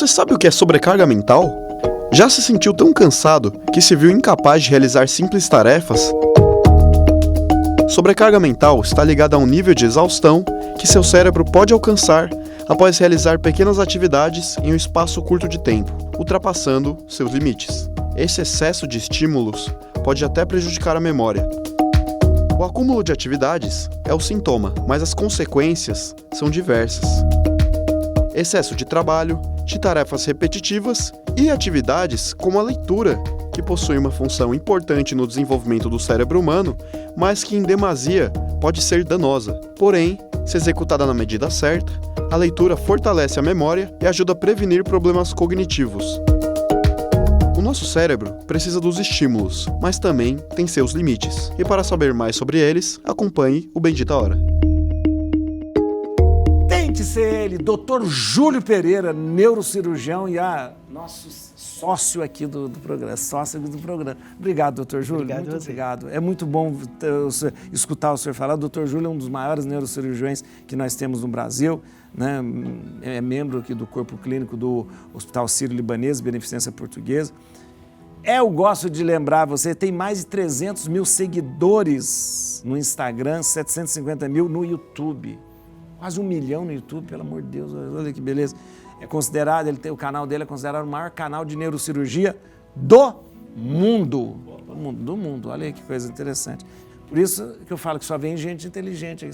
Você sabe o que é sobrecarga mental? Já se sentiu tão cansado que se viu incapaz de realizar simples tarefas? Sobrecarga mental está ligada a um nível de exaustão que seu cérebro pode alcançar após realizar pequenas atividades em um espaço curto de tempo, ultrapassando seus limites. Esse excesso de estímulos pode até prejudicar a memória. O acúmulo de atividades é o sintoma, mas as consequências são diversas. Excesso de trabalho, de tarefas repetitivas e atividades como a leitura, que possui uma função importante no desenvolvimento do cérebro humano, mas que em demasia pode ser danosa. Porém, se executada na medida certa, a leitura fortalece a memória e ajuda a prevenir problemas cognitivos. O nosso cérebro precisa dos estímulos, mas também tem seus limites. E para saber mais sobre eles, acompanhe o Bendita Hora. Tem que ser ele, Dr. Júlio Pereira, neurocirurgião e nosso sócio aqui do programa, Obrigado, doutor Júlio. Muito obrigado. É muito bom escutar o senhor falar. O doutor Júlio é um dos maiores neurocirurgiões que nós temos no Brasil, né? É membro aqui do corpo clínico do Hospital Sírio-Libanês, Beneficência Portuguesa. Eu gosto de lembrar, você tem mais de 300 mil seguidores no Instagram, 750 mil no YouTube. Quase 1 milhão no YouTube, pelo amor de Deus, olha que beleza. É considerado, o canal dele é considerado o maior canal de neurocirurgia do mundo. Do mundo, olha aí que coisa interessante. Por isso que eu falo que só vem gente inteligente.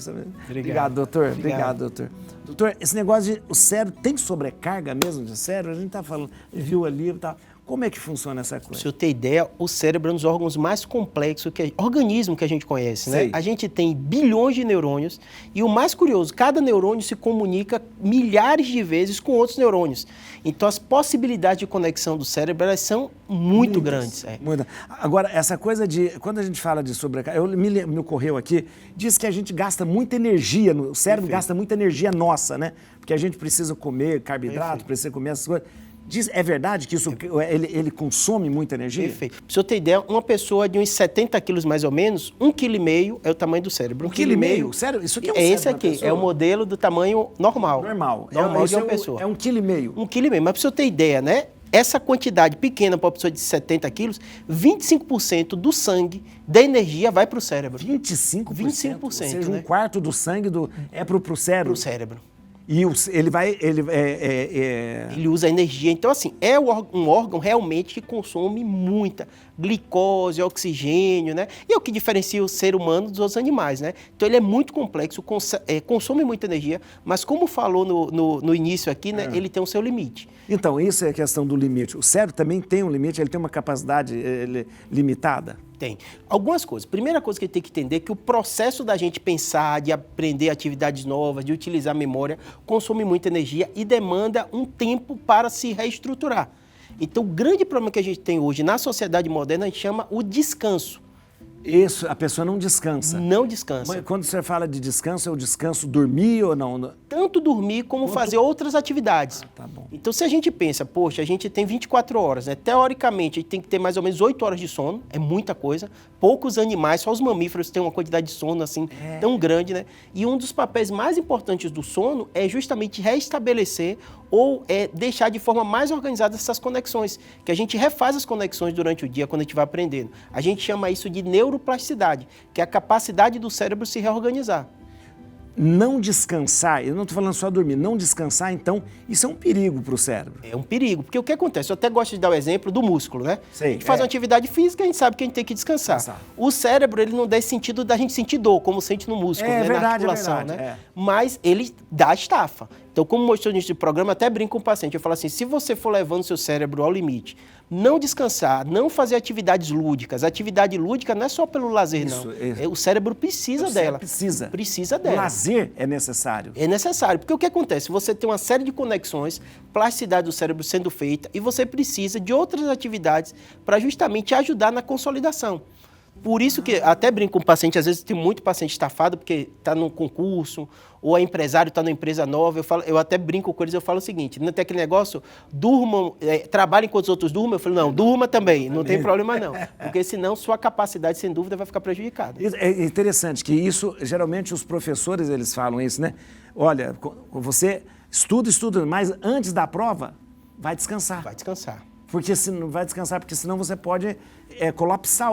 Obrigado, doutor. Obrigado, doutor. Doutor, esse negócio de o cérebro tem sobrecarga mesmo de cérebro? A gente tá falando, viu ali e tal. Como é que funciona essa coisa? Para você ter ideia, o cérebro é um dos órgãos mais complexos, organismo que a gente conhece, né? A gente tem bilhões de neurônios e o mais curioso, cada neurônio se comunica milhares de vezes com outros neurônios. Então as possibilidades de conexão do cérebro, elas são muito grandes. Muito. Agora, essa coisa de, quando a gente fala de sobrecarga, me ocorreu aqui, diz que a gente gasta muita energia, o cérebro gasta muita energia nossa, né? Porque a gente precisa comer carboidrato, precisa comer essas coisas. É verdade que isso, ele consome muita energia? Perfeito. Pra você ter ideia, uma pessoa de uns 70 quilos mais ou menos, 1,5 kg é o tamanho do cérebro. 1,5 kg? Sério? Isso aqui é um cérebro? Esse aqui é o modelo do tamanho normal. Normal de uma pessoa. É 1,5 kg. 1,5 kg. Mas pra você ter ideia, né? Essa quantidade pequena para uma pessoa de 70 quilos, 25% do sangue, da energia, vai para o cérebro. 25%? 25%. Ou seja, um quarto do sangue é para o cérebro? Para o cérebro. E ele usa energia. Então, assim, é um órgão realmente que consome muita glicose, oxigênio, né? E é o que diferencia o ser humano dos outros animais, né? Então, ele é muito complexo, consome muita energia, mas como falou no início aqui, né? Ele tem o seu limite. Então, isso é a questão do limite. O cérebro também tem um limite, ele tem uma capacidade limitada? Tem. Algumas coisas. Primeira coisa que a gente tem que entender é que o processo da gente pensar, de aprender atividades novas, de utilizar a memória, consome muita energia e demanda um tempo para se reestruturar. Então, o grande problema que a gente tem hoje na sociedade moderna, a gente chama o descanso. Isso, a pessoa não descansa. Não descansa. Mas quando você fala de descanso, é o descanso dormir ou não? Tanto dormir como fazer outras atividades. Tá bom. Então, se a gente pensa, poxa, a gente tem 24 horas, né? Teoricamente, a gente tem que ter mais ou menos 8 horas de sono, é muita coisa. Poucos animais, só os mamíferos têm uma quantidade de sono assim tão grande, né? E um dos papéis mais importantes do sono é justamente restabelecer ou deixar de forma mais organizada essas conexões, que a gente refaz as conexões durante o dia quando a gente vai aprendendo. A gente chama isso de neuroplasticidade, que é a capacidade do cérebro se reorganizar. Não descansar, eu não estou falando só dormir, não descansar, então, isso é um perigo para o cérebro. É um perigo, porque o que acontece? Eu até gosto de dar o exemplo do músculo, né? Sim, a gente faz uma atividade física, a gente sabe que a gente tem que descansar. O cérebro, ele não dá esse sentido da gente sentir dor, como sente no músculo, né? Verdade, na articulação, é verdade, né? Mas ele dá estafa. Então, como mostrou nesse programa, eu até brinco com o paciente, eu falo assim, se você for levando seu cérebro ao limite, não descansar, não fazer atividades lúdicas, atividade lúdica não é só pelo lazer, não. O cérebro precisa dela. Precisa dela. O lazer é necessário. É necessário, porque o que acontece? Você tem uma série de conexões, plasticidade do cérebro sendo feita, e você precisa de outras atividades para justamente ajudar na consolidação. Por isso que, até brinco com o paciente, às vezes tem muito paciente estafado porque está num concurso, ou é empresário, está numa empresa nova, eu até brinco com eles, eu falo o seguinte, não tem aquele negócio, durmam, trabalhem enquanto os outros durmam, eu falo, não, durma também, não tem problema não, porque senão sua capacidade, sem dúvida, vai ficar prejudicada. É interessante que isso, geralmente os professores, eles falam isso, né? Olha, você estuda, mas antes da prova, vai descansar. Vai descansar. Porque vai descansar, porque senão você pode colapsar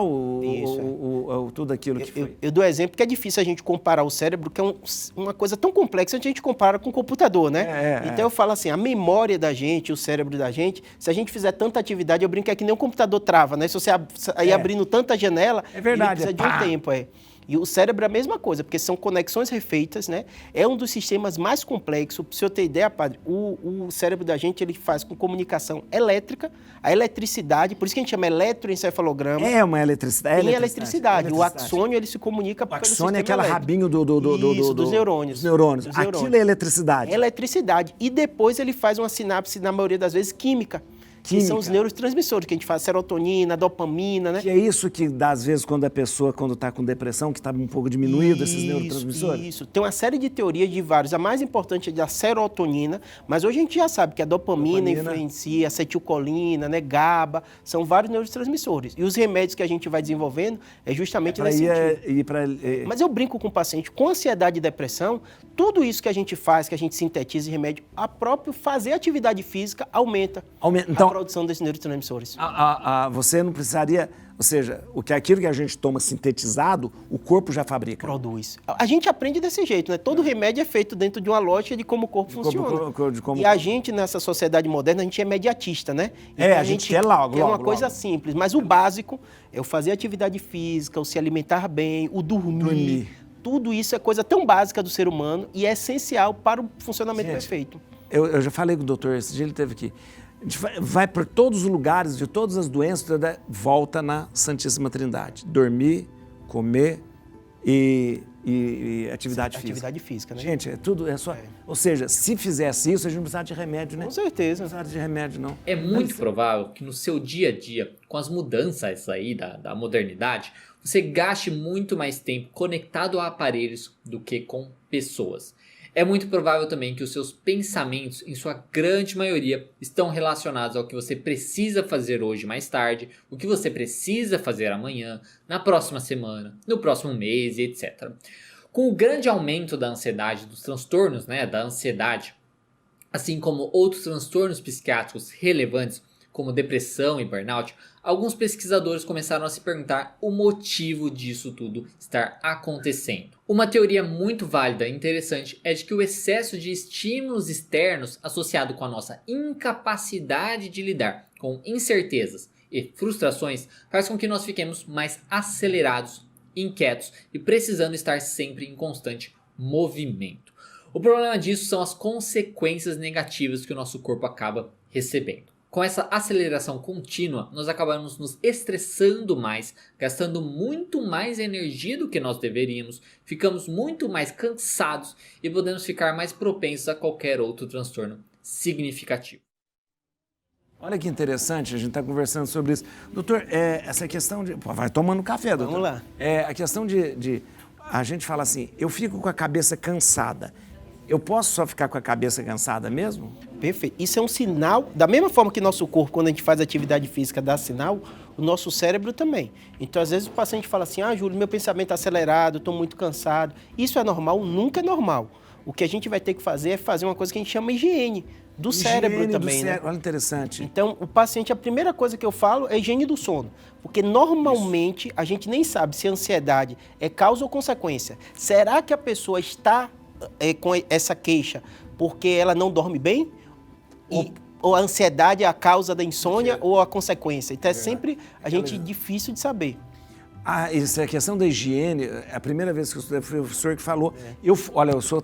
tudo aquilo que foi. Eu dou exemplo que é difícil a gente comparar o cérebro, que é uma coisa tão complexa, a gente compara com o computador, né? Então eu falo assim, a memória da gente, o cérebro da gente, se a gente fizer tanta atividade, eu brinco que é que nem um computador trava, né? Se você ir abrindo tanta janela, verdade, ele precisa de um tempo, E o cérebro é a mesma coisa, porque são conexões refeitas, né? É um dos sistemas mais complexos. Para o senhor ter ideia, padre, o cérebro da gente ele faz com comunicação elétrica, a eletricidade, por isso que a gente chama eletroencefalograma. É uma eletricidade. Tem eletricidade. O axônio ele se comunica pelo sistema axônio é aquele rabinho dos neurônios. Dos neurônios. Aquilo é eletricidade. É eletricidade. E depois ele faz uma sinapse, na maioria das vezes, química. Que são os neurotransmissores, que a gente faz serotonina, dopamina, né? Que é isso que dá, às vezes, quando a pessoa, quando está com depressão, que está um pouco diminuído, esses neurotransmissores? Isso. Tem uma série de teorias de vários. A mais importante é da serotonina, mas hoje a gente já sabe que a dopamina influencia, acetilcolina, né, GABA, são vários neurotransmissores. E os remédios que a gente vai desenvolvendo é justamente nesse sentido. Mas eu brinco com o paciente, com ansiedade e depressão, tudo isso que a gente faz, que a gente sintetiza em remédio, a próprio fazer atividade física aumenta. Então, a produção desses neurotransmissores. Você não precisaria, ou seja, aquilo que a gente toma sintetizado, o corpo já fabrica. Produz. A gente aprende desse jeito, né? Todo remédio é feito dentro de uma lógica de como o corpo funciona. E a gente, nessa sociedade moderna, a gente é imediatista, né? Então, a gente quer logo. É uma coisa simples, mas o básico é o fazer atividade física, o se alimentar bem, o dormir. Tudo isso é coisa tão básica do ser humano e é essencial para o funcionamento perfeito. Eu já falei com o doutor, esse dia ele esteve aqui. A gente vai por todos os lugares, de todas as doenças, volta na Santíssima Trindade. Dormir, comer e atividade física. Atividade física, né? Gente, tudo é só... Ou seja, se fizesse isso, a gente não precisava de remédio, né? Com certeza. Não precisava de remédio, não. É muito provável que no seu dia a dia, com as mudanças aí da modernidade, você gaste muito mais tempo conectado a aparelhos do que com pessoas. É muito provável também que os seus pensamentos, em sua grande maioria, estão relacionados ao que você precisa fazer hoje mais tarde, o que você precisa fazer amanhã, na próxima semana, no próximo mês e etc. Com o grande aumento da ansiedade, dos transtornos, da ansiedade, assim como outros transtornos psiquiátricos relevantes, como depressão e burnout, alguns pesquisadores começaram a se perguntar o motivo disso tudo estar acontecendo. Uma teoria muito válida e interessante é de que o excesso de estímulos externos associado com a nossa incapacidade de lidar com incertezas e frustrações faz com que nós fiquemos mais acelerados, inquietos e precisando estar sempre em constante movimento. O problema disso são as consequências negativas que o nosso corpo acaba recebendo. Com essa aceleração contínua, nós acabamos nos estressando mais, gastando muito mais energia do que nós deveríamos, ficamos muito mais cansados e podemos ficar mais propensos a qualquer outro transtorno significativo. Olha que interessante, a gente está conversando sobre isso. Doutor, essa questão de... Pô, vai tomando café, doutor. Vamos lá. A questão de... A gente fala assim, eu fico com a cabeça cansada. Eu posso só ficar com a cabeça cansada mesmo? Perfeito. Isso é um sinal, da mesma forma que nosso corpo, quando a gente faz atividade física, dá sinal, o nosso cérebro também. Então, às vezes o paciente fala assim, Júlio, meu pensamento está acelerado, estou muito cansado. Isso é normal? Nunca é normal. O que a gente vai ter que fazer é fazer uma coisa que a gente chama higiene do cérebro também, né? Olha, interessante. Então, o paciente, a primeira coisa que eu falo é higiene do sono. Porque normalmente a gente nem sabe se a ansiedade é causa ou consequência. Será que a pessoa está com essa queixa porque ela não dorme bem? Ou a ansiedade é a causa da insônia ou a consequência? Então é sempre difícil de saber. Essa questão da higiene, a primeira vez que eu estudei foi o professor que falou.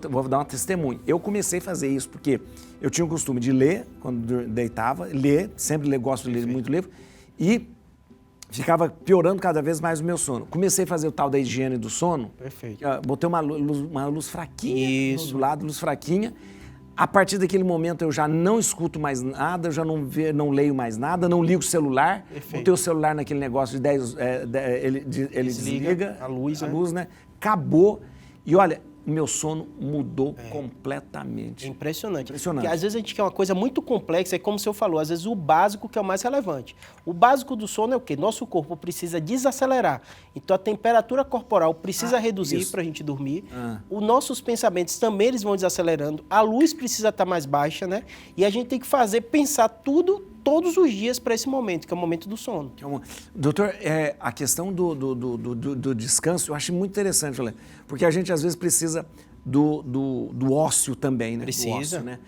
Vou dar uma testemunha. Eu comecei a fazer isso porque eu tinha o costume de ler quando deitava, gosto de ler muito livro, e ficava piorando cada vez mais o meu sono. Comecei a fazer o tal da higiene do sono. Perfeito. Botei uma luz fraquinha do lado, luz fraquinha. A partir daquele momento eu já não escuto mais nada, eu já não leio mais nada, não ligo o celular. Perfeito. Botei o celular naquele negócio de ele desliga a luz, né? Acabou. E olha, o meu sono mudou completamente. É impressionante. Impressionante. Porque às vezes a gente quer uma coisa muito complexa, é como o senhor falou, às vezes o básico que é o mais relevante. O básico do sono é o quê? Nosso corpo precisa desacelerar. Então a temperatura corporal precisa reduzir para a gente dormir. Os nossos pensamentos também eles vão desacelerando. A luz precisa estar mais baixa, né? E a gente tem que pensar tudo todos os dias para esse momento, que é o momento do sono. Doutor, a questão do descanso eu acho muito interessante, porque a gente às vezes precisa do ócio também, né? Precisa. Do ócio, né?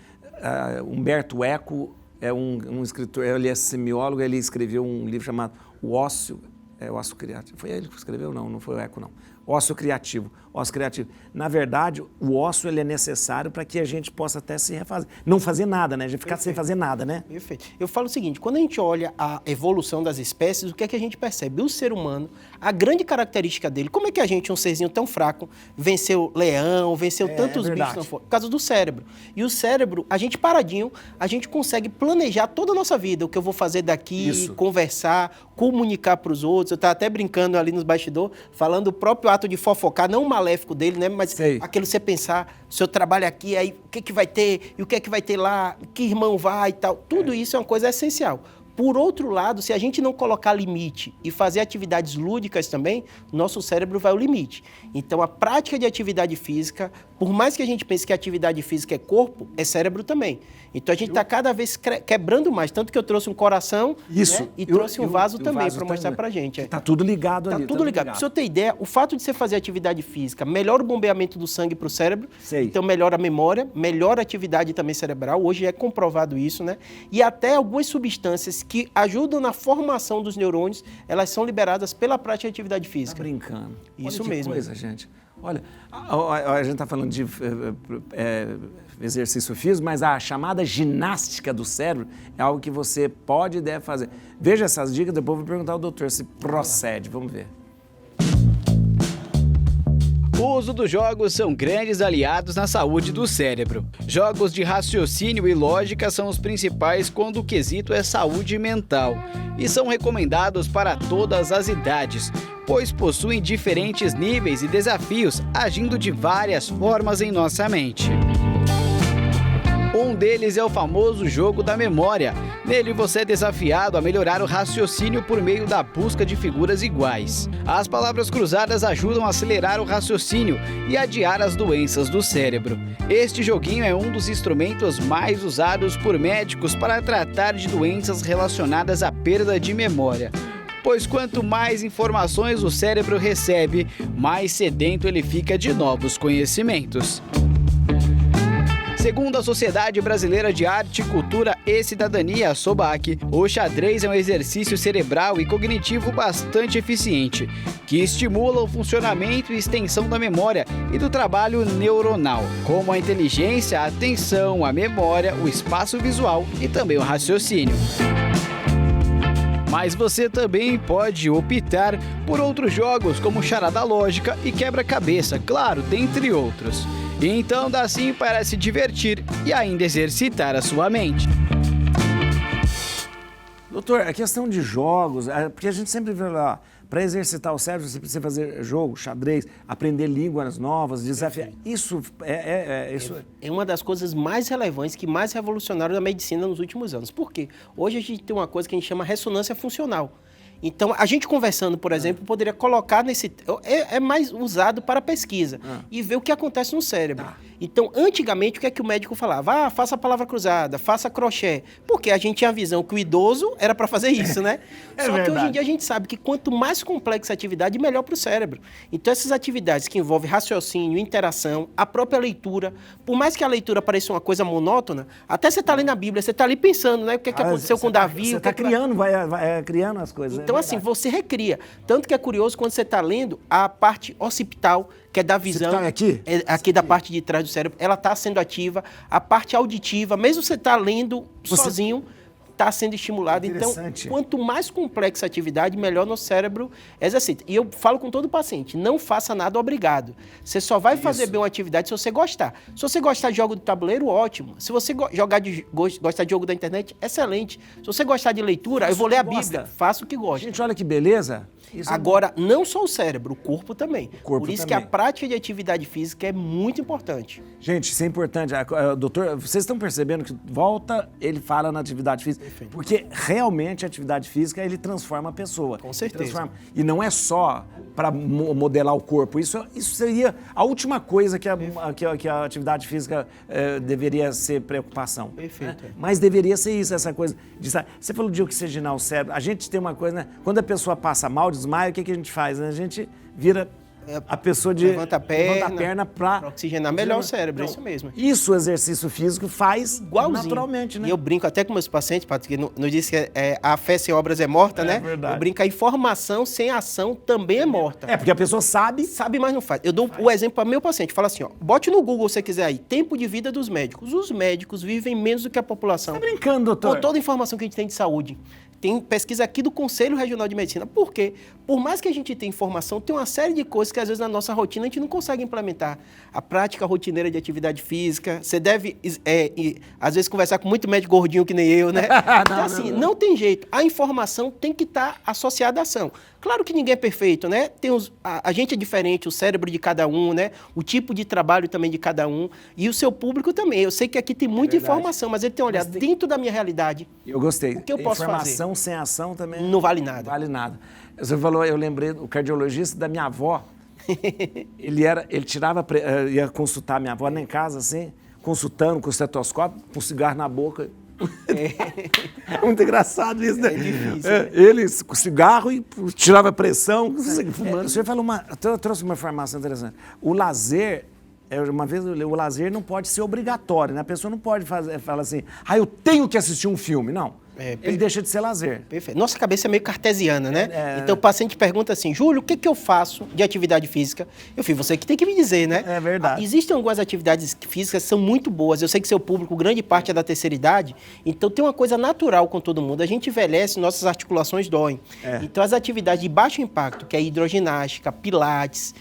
Humberto Eco é um escritor, ele é semiólogo, ele escreveu um livro chamado O Ócio, o Ócio Criativo. Foi ele que escreveu? Não foi o Eco, não. Ócio criativo. Na verdade, o ócio ele é necessário para que a gente possa até se refazer. Não fazer nada, né? A gente ficar sem fazer nada, né? Perfeito. Eu falo o seguinte, quando a gente olha a evolução das espécies, o que é que a gente percebe? O ser humano, a grande característica dele, como é que a gente, um serzinho tão fraco, venceu leão, venceu tantos bichos? Não for, por causa do cérebro. E o cérebro, a gente paradinho, a gente consegue planejar toda a nossa vida, o que eu vou fazer daqui, conversar, comunicar para os outros. Eu estava até brincando ali nos bastidores, falando o próprio ato de fofocar, não o maléfico dele, né? Mas aquilo você pensar, se eu trabalho aqui, aí o que vai ter, e o que é que vai ter lá, que irmão vai e tal. Tudo isso é uma coisa essencial. Por outro lado, se a gente não colocar limite e fazer atividades lúdicas também, nosso cérebro vai ao limite. Então, a prática de atividade física, por mais que a gente pense que a atividade física é corpo, é cérebro também. Então, a gente está cada vez quebrando mais. Tanto que eu trouxe um coração e trouxe um vaso também para mostrar para a gente. Está tudo ligado ali. Está tudo ligado. Para você ter ideia, o fato de você fazer atividade física melhora o bombeamento do sangue para o cérebro, então melhora a memória, melhora a atividade também cerebral. Hoje é comprovado isso, né? E até algumas substâncias que ajudam na formação dos neurônios, elas são liberadas pela prática de atividade física. Tá brincando. Isso Olha que mesmo. Coisa, gente. Olha, a gente está falando de exercício físico, mas a chamada ginástica do cérebro é algo que você pode e deve fazer. Veja essas dicas, depois eu vou perguntar ao doutor se procede. Vamos ver. O uso dos jogos são grandes aliados na saúde do cérebro. Jogos de raciocínio e lógica são os principais quando o quesito é saúde mental e são recomendados para todas as idades, pois possuem diferentes níveis e desafios, agindo de várias formas em nossa mente. Um deles é o famoso jogo da memória. Nele você é desafiado a melhorar o raciocínio por meio da busca de figuras iguais. As palavras cruzadas ajudam a acelerar o raciocínio e adiar as doenças do cérebro. Este joguinho é um dos instrumentos mais usados por médicos para tratar de doenças relacionadas à perda de memória. Pois quanto mais informações o cérebro recebe, mais sedento ele fica de novos conhecimentos. Segundo a Sociedade Brasileira de Arte, Cultura e Cidadania, SOBAC, o xadrez é um exercício cerebral e cognitivo bastante eficiente, que estimula o funcionamento e extensão da memória e do trabalho neuronal, como a inteligência, a atenção, a memória, o espaço visual e também o raciocínio. Mas você também pode optar por outros jogos como Charada Lógica e Quebra-Cabeça, claro, dentre outros. Então dá sim para se divertir e ainda exercitar a sua mente. Doutor, a questão de jogos, porque a gente sempre vê lá, para exercitar o cérebro você precisa fazer jogo, xadrez, aprender línguas novas, desafiar. Isso é uma das coisas mais relevantes, que mais revolucionaram da medicina nos últimos anos. Por quê? Hoje a gente tem uma coisa que a gente chama ressonância funcional. Então, a gente conversando, por exemplo, poderia colocar nesse... É mais usado para pesquisa e ver o que acontece no cérebro. Então, antigamente, o que é que o médico falava? Faça a palavra cruzada, faça crochê. Porque a gente tinha a visão que o idoso era para fazer isso, né? Só que hoje em dia a gente sabe que quanto mais complexa a atividade, melhor para o cérebro. Então, essas atividades que envolvem raciocínio, interação, a própria leitura, por mais que a leitura pareça uma coisa monótona, até você está lendo a Bíblia, você está ali pensando, né? O que é que aconteceu com Davi. Você está criando, vai criando as coisas. Então, assim, você recria. Tanto que é curioso quando você está lendo a parte occipital, que é da visão, aqui da parte de trás do cérebro, ela está sendo ativa, a parte auditiva, mesmo você está lendo sozinho, está sendo estimulado. Então, quanto mais complexa a atividade, melhor nosso cérebro exercita. E eu falo com todo paciente, não faça nada obrigado. Você só vai fazer bem uma atividade se você gostar. Se você gostar de jogo de tabuleiro, ótimo. Se você gostar de jogo da internet, excelente. Se você gostar de leitura, eu vou ler a Bíblia. Faça o que gosta. Gente, olha que beleza. Agora, não só o cérebro, o corpo também. Por isso também. que a prática de atividade física é muito importante. Gente, isso é importante. Doutor, vocês estão percebendo que ele fala na atividade física? Perfeito. Porque realmente a atividade física, ele transforma a pessoa. Com certeza. E não é só para modelar o corpo. Isso seria a última coisa que a atividade física deveria ser preocupação. Perfeito. Né? Mas deveria ser isso, essa coisa. Você falou de oxigenar o cérebro. A gente tem uma coisa, né? Quando a pessoa passa mal, desmaia, o que a gente faz? Né? A gente vira a pessoa levanta a perna para oxigenar melhor o cérebro, então, é isso mesmo. Isso o exercício físico faz igualzinho, naturalmente, né? E eu brinco até com meus pacientes, porque não disse que a fé sem obras é morta, né? Verdade. Eu brinco, a informação sem ação também é morta. Porque a pessoa sabe, mas não faz. Eu dou o exemplo para meu paciente, fala assim, ó, bote no Google se você quiser aí, tempo de vida dos médicos. Os médicos vivem menos do que a população. Tá brincando, doutor? Com toda a informação que a gente tem de saúde. Tem pesquisa aqui do Conselho Regional de Medicina. Por quê? Por mais que a gente tenha informação, tem uma série de coisas que às vezes na nossa rotina a gente não consegue implementar. A prática rotineira de atividade física, você deve, às vezes, conversar com muito médico gordinho que nem eu, né? Então, assim, não tem jeito. A informação tem que estar associada à ação. Claro que ninguém é perfeito, né? A gente é diferente, o cérebro de cada um, né? O tipo de trabalho também de cada um. E o seu público também. Eu sei que aqui tem muita informação, mas ele tem olhado dentro da minha realidade. Eu gostei. O que eu posso fazer? Informação sem ação também não vale nada. Não vale nada. Você falou, eu lembrei do cardiologista da minha avó. Ele tirava, ia consultar a minha avó lá em casa, assim, consultando com o estetoscópio, com um cigarro na boca. É muito engraçado isso, né? É difícil. Ele com cigarro e tirava pressão, fumando. O senhor falou eu trouxe uma informação interessante. O lazer, uma vez o lazer não pode ser obrigatório, né? A pessoa não pode falar assim, eu tenho que assistir um filme. Não. Ele deixa de ser lazer. Perfeito. Nossa cabeça é meio cartesiana, né? Então o paciente pergunta assim, Júlio, o que eu faço de atividade física? Eu fiz, você que tem que me dizer, né? É verdade. Existem algumas atividades físicas que são muito boas. Eu sei que seu público, grande parte é da terceira idade, então tem uma coisa natural com todo mundo. A gente envelhece, nossas articulações doem. Então as atividades de baixo impacto, que é hidroginástica, pilates,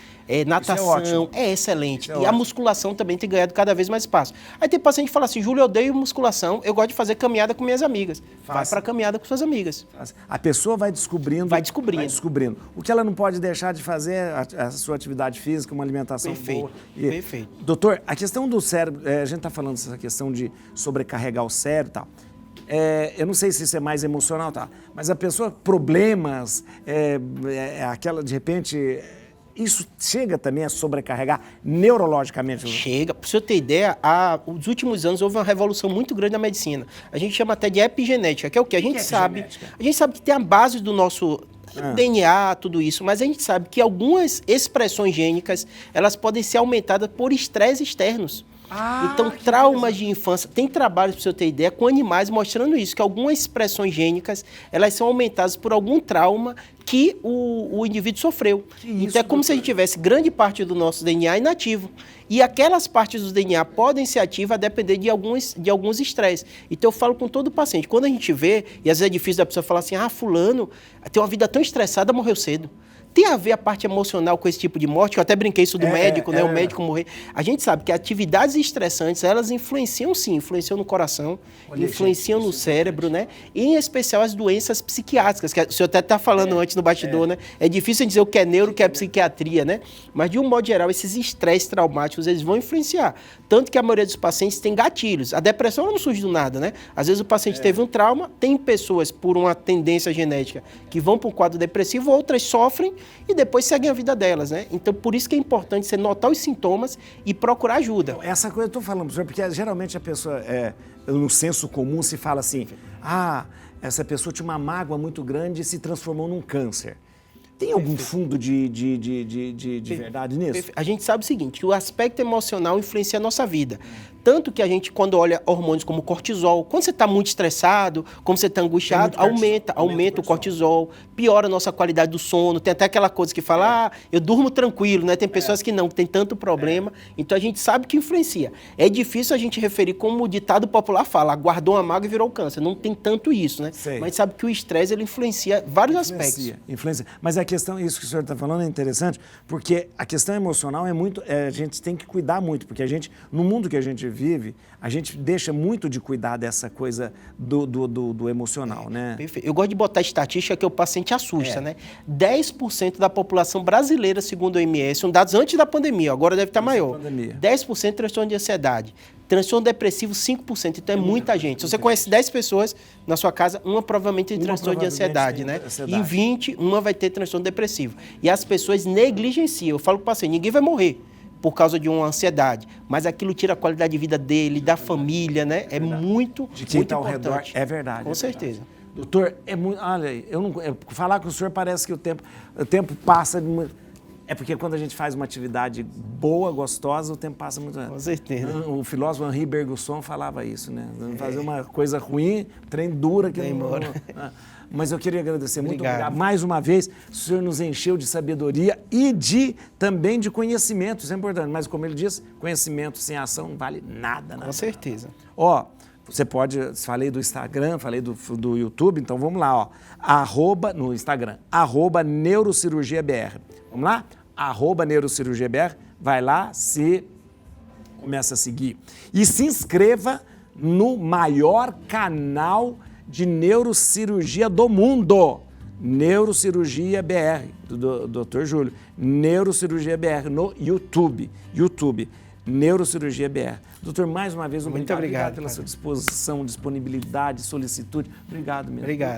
natação, é excelente. E a musculação também tem ganhado cada vez mais espaço. Aí tem paciente que fala assim, Júlio, eu odeio musculação, eu gosto de fazer caminhada com minhas amigas. Vai para caminhada com suas amigas. A pessoa vai descobrindo. Vai descobrindo. O que ela não pode deixar de fazer a sua atividade física, uma alimentação boa. Perfeito. Doutor, a questão do cérebro, a gente está falando dessa questão de sobrecarregar o cérebro e tal. Eu não sei se isso é mais emocional, tá? Mas a pessoa, problemas, aquela, de repente... Isso chega também a sobrecarregar neurologicamente? Chega. Para você ter ideia, nos últimos anos houve uma revolução muito grande na medicina. A gente chama até de epigenética, que é o quê? A gente sabe que tem a base do nosso DNA, tudo isso, mas a gente sabe que algumas expressões gênicas, elas podem ser aumentadas por estresse externos. Então, traumas de infância, tem trabalhos, para você ter ideia, com animais mostrando isso, que algumas expressões gênicas, elas são aumentadas por algum trauma que o indivíduo sofreu. Então, é como se a gente tivesse grande parte do nosso DNA inativo. E aquelas partes do DNA podem ser ativas a depender de alguns estresses. Então, eu falo com todo paciente, quando a gente vê, e às vezes é difícil da pessoa falar assim, fulano tem uma vida tão estressada, morreu cedo. Tem a ver a parte emocional com esse tipo de morte, que eu até brinquei isso do médico, né? O médico morrer. A gente sabe que atividades estressantes, elas influenciam sim, influenciam no coração, influenciam no cérebro, né? E em especial as doenças psiquiátricas, que o senhor até está falando antes no bastidor, né? É difícil dizer o que é neuro, o que é psiquiatria, né? Mas de um modo geral, esses estresses traumáticos, eles vão influenciar. Tanto que a maioria dos pacientes tem gatilhos. A depressão não surge do nada, né? Às vezes o paciente teve um trauma, tem pessoas por uma tendência genética que vão para um quadro depressivo, outras sofrem e depois seguem a vida delas, né? Então, por isso que é importante você notar os sintomas e procurar ajuda. Essa coisa eu estou falando, professor, porque geralmente a pessoa, no senso comum, se fala assim, essa pessoa tinha uma mágoa muito grande e se transformou num câncer. Tem algum fundo de verdade nisso? A gente sabe o seguinte, que o aspecto emocional influencia a nossa vida. tanto que a gente, quando olha hormônios como cortisol, quando você está muito estressado, quando você está angustiado, aumenta o cortisol, piora a nossa qualidade do sono. Tem até aquela coisa que fala, eu durmo tranquilo, né? Tem pessoas que não, que tem tanto problema. Então a gente sabe que influencia. É difícil a gente referir como o ditado popular fala, guardou uma mágoa e virou câncer. Não tem tanto isso, né? Sei. Mas sabe que o estresse, ele influencia vários aspectos. Influencia. Mas a questão, isso que o senhor está falando é interessante, porque a questão emocional é muito, a gente tem que cuidar muito, porque a gente, no mundo que a gente vive, a gente deixa muito de cuidar dessa coisa do emocional, né? Perfeito. Eu gosto de botar estatística que o paciente assusta, né? 10% da população brasileira, segundo o OMS, são dados antes da pandemia, agora deve estar maior. 10% transtorno de ansiedade. Transtorno depressivo, 5%. Então é muita gente. Se você conhece 10 pessoas na sua casa, uma provavelmente tem transtorno de ansiedade, né? E em 20, uma vai ter transtorno depressivo. E as pessoas negligenciam. Eu falo para o paciente, ninguém vai morrer por causa de uma ansiedade, mas aquilo tira a qualidade de vida dele, da família, né? É muito, de quem muito tá ao importante. redor. É verdade. Com certeza. Doutor, é muito. Olha, falar com o senhor parece que o tempo passa. É porque quando a gente faz uma atividade boa, gostosa, o tempo passa muito rápido. Com certeza. O filósofo Henri Bergson falava isso, né? Fazer uma coisa ruim, trem dura que não... Mas eu queria agradecer. Muito obrigado. Mais uma vez, o senhor nos encheu de sabedoria e também de conhecimento. Isso é importante. Mas como ele disse, conhecimento sem ação não vale nada. Com certeza. Ó, você pode... Falei do Instagram, falei do YouTube, então vamos lá, ó. No Instagram, @neurocirurgiabr. Vamos lá? @neurocirurgiabr. Vai lá, começa a seguir. E se inscreva no maior canal de neurocirurgia do mundo. Neurocirurgia BR, do Dr. Júlio. Neurocirurgia BR no YouTube. Neurocirurgia BR. Doutor, mais uma vez, muito obrigado pela sua disposição, disponibilidade, solicitude. Obrigado mesmo. Obrigado.